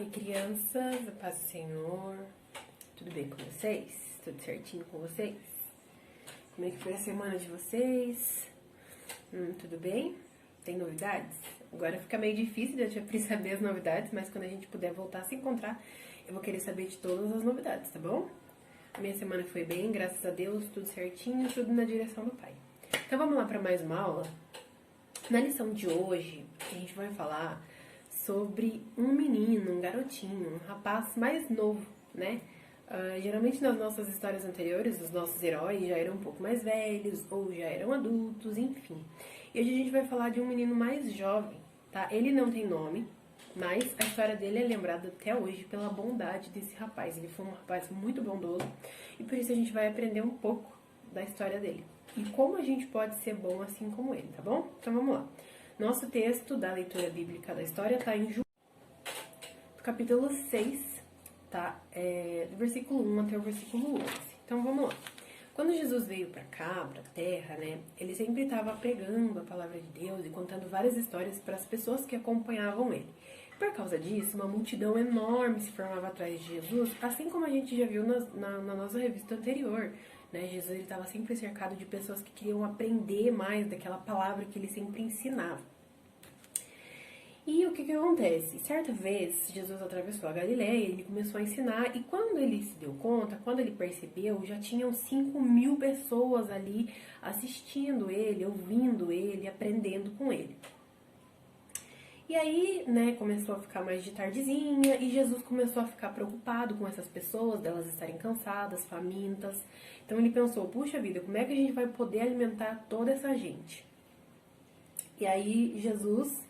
Oi, crianças, a paz do Senhor. Tudo bem com vocês? Tudo certinho com vocês? Como é que foi a semana de vocês? Tudo bem? Tem novidades? Agora fica meio difícil de eu saber as novidades, mas quando a gente puder voltar a se encontrar, eu vou querer saber de todas as novidades, tá bom? A minha semana foi bem, graças a Deus, tudo certinho, tudo na direção do Pai. Então vamos lá para mais uma aula? Na lição de hoje, a gente vai falar sobre um menino, um garotinho, um rapaz mais novo, né? Geralmente nas nossas histórias anteriores, os nossos heróis já eram um pouco mais velhos ou já eram adultos, enfim. E hoje a gente vai falar de um menino mais jovem, tá? Ele não tem nome, mas a história dele é lembrada até hoje pela bondade desse rapaz. Ele foi um rapaz muito bondoso e por isso a gente vai aprender um pouco da história dele. E como a gente pode ser bom assim como ele, tá bom? Então vamos lá. Nosso texto da leitura bíblica da história está em João, capítulo 6, tá? Do versículo 1 até o versículo 11. Então vamos lá. Quando Jesus veio para cá, para a terra, né? Ele sempre estava pregando a palavra de Deus e contando várias histórias para as pessoas que acompanhavam ele. Por causa disso, uma multidão enorme se formava atrás de Jesus, assim como a gente já viu na nossa revista anterior. Né? Jesus estava sempre cercado de pessoas que queriam aprender mais daquela palavra que ele sempre ensinava. E o que acontece? Certa vez, Jesus atravessou a Galileia, ele começou a ensinar, e quando ele se deu conta, quando ele percebeu, já tinham 5.000 pessoas ali assistindo ele, ouvindo ele, aprendendo com ele. E aí, né, começou a ficar mais de tardezinha, e Jesus começou a ficar preocupado com essas pessoas, delas estarem cansadas, famintas. Então ele pensou, puxa vida, como é que a gente vai poder alimentar toda essa gente? E aí Jesus,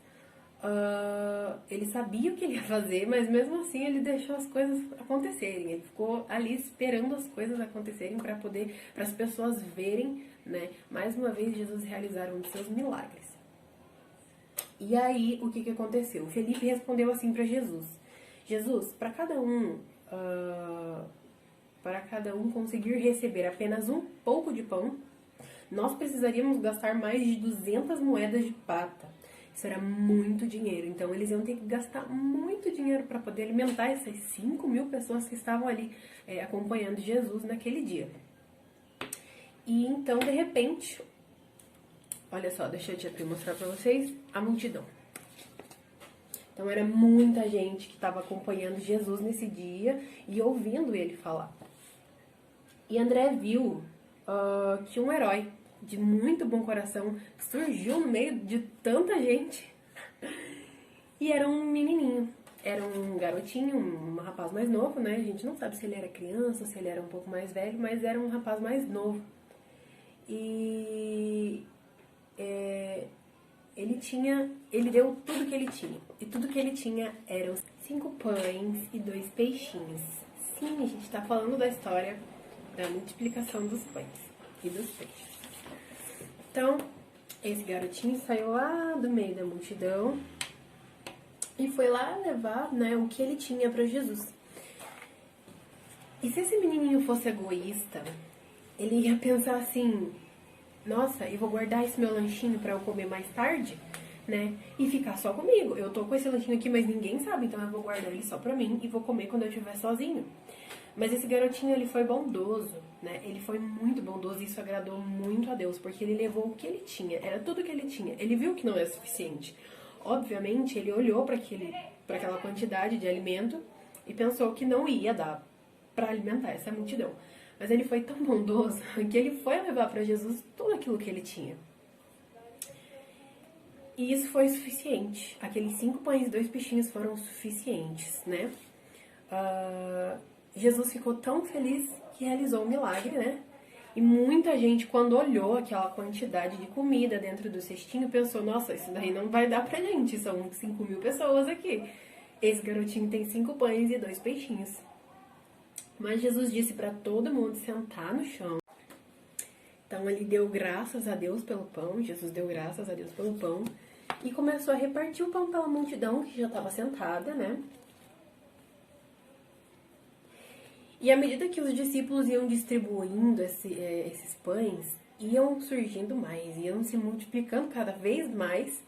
ele sabia o que ele ia fazer, mas mesmo assim ele deixou as coisas acontecerem. Ele ficou ali esperando as coisas acontecerem para as pessoas verem, né, mais uma vez Jesus realizar um de seus milagres. E aí, o que aconteceu? Felipe respondeu assim para Jesus. Jesus, para cada um conseguir receber apenas um pouco de pão, nós precisaríamos gastar mais de 200 moedas de prata. Isso era muito dinheiro. Então, eles iam ter que gastar muito dinheiro para poder alimentar essas 5.000 pessoas que estavam ali acompanhando Jesus naquele dia. E então, de repente, olha só, deixa eu te mostrar para vocês a multidão. Então era muita gente que estava acompanhando Jesus nesse dia e ouvindo ele falar. E André viu que um herói de muito bom coração surgiu no meio de tanta gente. E era um menininho, era um garotinho, um rapaz mais novo, né? A gente não sabe se ele era criança, se ele era um pouco mais velho, mas era um rapaz mais novo. E ele deu tudo que ele tinha. E tudo que ele tinha eram 5 pães e 2 peixinhos. Sim, a gente está falando da história da multiplicação dos pães e dos peixes. Então, esse garotinho saiu lá do meio da multidão e foi lá levar, né, o que ele tinha para Jesus. E se esse menininho fosse egoísta, ele ia pensar assim, nossa, eu vou guardar esse meu lanchinho pra eu comer mais tarde, né? E ficar só comigo. Eu tô com esse lanchinho aqui, mas ninguém sabe, então eu vou guardar ele só pra mim e vou comer quando eu estiver sozinho. Mas esse garotinho, ele foi bondoso, né? Ele foi muito bondoso e isso agradou muito a Deus, porque ele levou o que ele tinha, era tudo que ele tinha. Ele viu que não é suficiente. Obviamente, ele olhou pra aquela quantidade de alimento e pensou que não ia dar pra alimentar essa multidão. Mas ele foi tão bondoso que ele foi levar para Jesus tudo aquilo que ele tinha. E isso foi suficiente. Aqueles 5 pães e 2 peixinhos foram suficientes, né? Jesus ficou tão feliz que realizou um milagre, né? E muita gente, quando olhou aquela quantidade de comida dentro do cestinho, pensou, nossa, isso daí não vai dar pra gente, são 5.000 pessoas aqui. Esse garotinho tem 5 pães e 2 peixinhos. Mas Jesus disse para todo mundo sentar no chão. Então ele deu graças a Deus pelo pão, Jesus deu graças a Deus pelo pão e começou a repartir o pão pela multidão que já estava sentada, né? E à medida que os discípulos iam distribuindo esses pães, iam surgindo mais, iam se multiplicando cada vez mais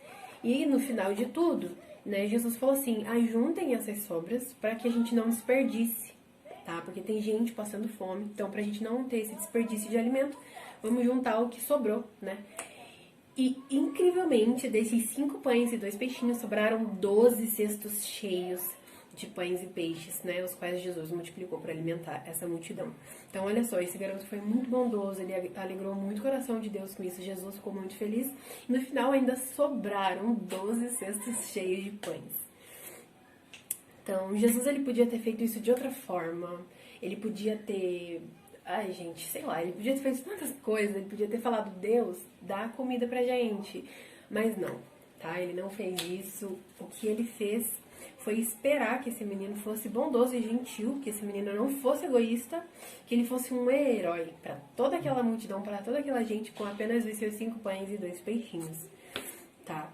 e no final de tudo, né, Jesus falou assim, ajuntem essas sobras para que a gente não desperdice, tá? Porque tem gente passando fome, então pra gente não ter esse desperdício de alimento, vamos juntar o que sobrou, né? E, incrivelmente, desses 5 pães e 2 peixinhos, sobraram 12 cestos cheios de pães e peixes, né? Os quais Jesus multiplicou para alimentar essa multidão. Então, olha só, esse garoto foi muito bondoso, ele alegrou muito o coração de Deus com isso. Jesus ficou muito feliz. E no final ainda sobraram 12 cestos cheios de pães. Então, Jesus ele podia ter feito isso de outra forma. Ele podia ter... Ai, gente, sei lá, ele podia ter feito tantas coisas, ele podia ter falado, Deus, dá comida pra gente. Mas não, tá? Ele não fez isso. O que ele fez foi esperar que esse menino fosse bondoso e gentil, que esse menino não fosse egoísta, que ele fosse um herói para toda aquela multidão, para toda aquela gente, com apenas os seus 5 pães e 2 peixinhos, tá?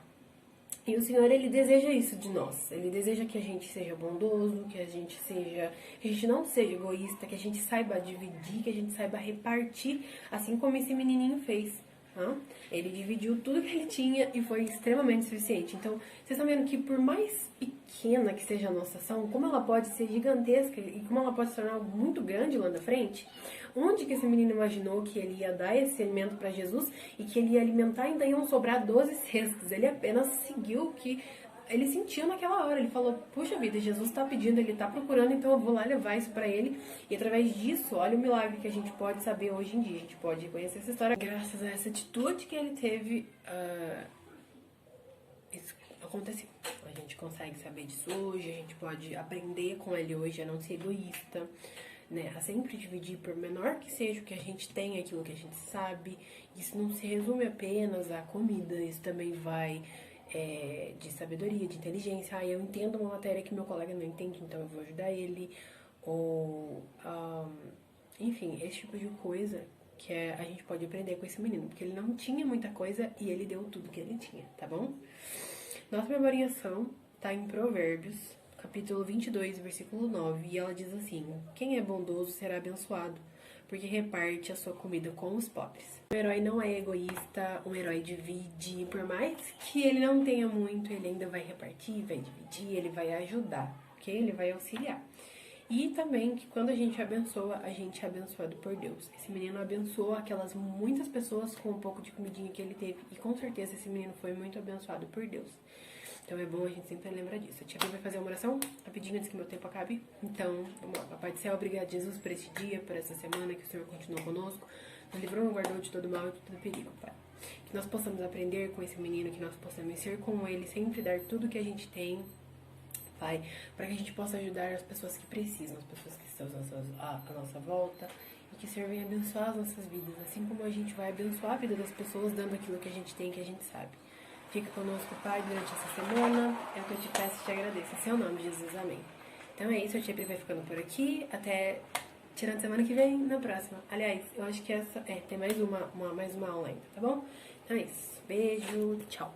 E o Senhor, ele deseja isso de nós. Ele deseja que a gente seja bondoso, que a gente não seja egoísta, que a gente saiba dividir, que a gente saiba repartir, assim como esse menininho fez. Tá? Ele dividiu tudo que ele tinha e foi extremamente suficiente. Então, vocês estão vendo que por mais pequena que seja a nossa ação, como ela pode ser gigantesca e como ela pode se tornar algo muito grande lá na frente. Onde que esse menino imaginou que ele ia dar esse alimento para Jesus e que ele ia alimentar e ainda iam sobrar 12 cestos? Ele apenas seguiu o que ele sentiu naquela hora. Ele falou, puxa vida, Jesus está pedindo, ele está procurando, então eu vou lá levar isso para ele. E através disso, olha o milagre que a gente pode saber hoje em dia. A gente pode conhecer essa história graças a essa atitude que ele teve. Isso aconteceu. A gente consegue saber disso hoje, a gente pode aprender com ele hoje a não ser egoísta, né, a sempre dividir, por menor que seja o que a gente tem, aquilo que a gente sabe. Isso não se resume apenas à comida, isso também vai de sabedoria, de inteligência. Ah, eu entendo uma matéria que meu colega não entende, então eu vou ajudar ele. Ou, enfim, esse tipo de coisa que a gente pode aprender com esse menino, porque ele não tinha muita coisa e ele deu tudo que ele tinha, tá bom? Nossa memoriação tá em Provérbios, capítulo 22, versículo 9, e ela diz assim, quem é bondoso será abençoado, porque reparte a sua comida com os pobres. O herói não é egoísta, um herói divide, por mais que ele não tenha muito, ele ainda vai repartir, vai dividir, ele vai ajudar, ok? Ele vai auxiliar. E também que quando a gente abençoa, a gente é abençoado por Deus. Esse menino abençoou aquelas muitas pessoas com um pouco de comidinha que ele teve, e com certeza esse menino foi muito abençoado por Deus. Então é bom a gente sempre lembrar disso. A tia vai fazer uma oração rapidinho antes que meu tempo acabe. Então, vamos lá. Papai do céu, obrigado, Jesus, por esse dia, por essa semana, que o Senhor continuou conosco. Nos livrou, nos guardou de todo mal e de todo perigo, Pai. Que nós possamos aprender com esse menino, que nós possamos ser como ele, sempre dar tudo que a gente tem, Pai, para que a gente possa ajudar as pessoas que precisam, as pessoas que estão à nossa volta, e que o Senhor venha abençoar as nossas vidas, assim como a gente vai abençoar a vida das pessoas, dando aquilo que a gente tem, que a gente sabe. Fica conosco, Pai, durante essa semana. É o que eu te peço e te agradeço. Em seu nome, Jesus. Amém. Então é isso, a tia Pri vai ficando por aqui. Até tirando semana que vem, na próxima. Aliás, eu acho que essa... tem mais uma aula ainda, tá bom? Então é isso. Beijo, tchau.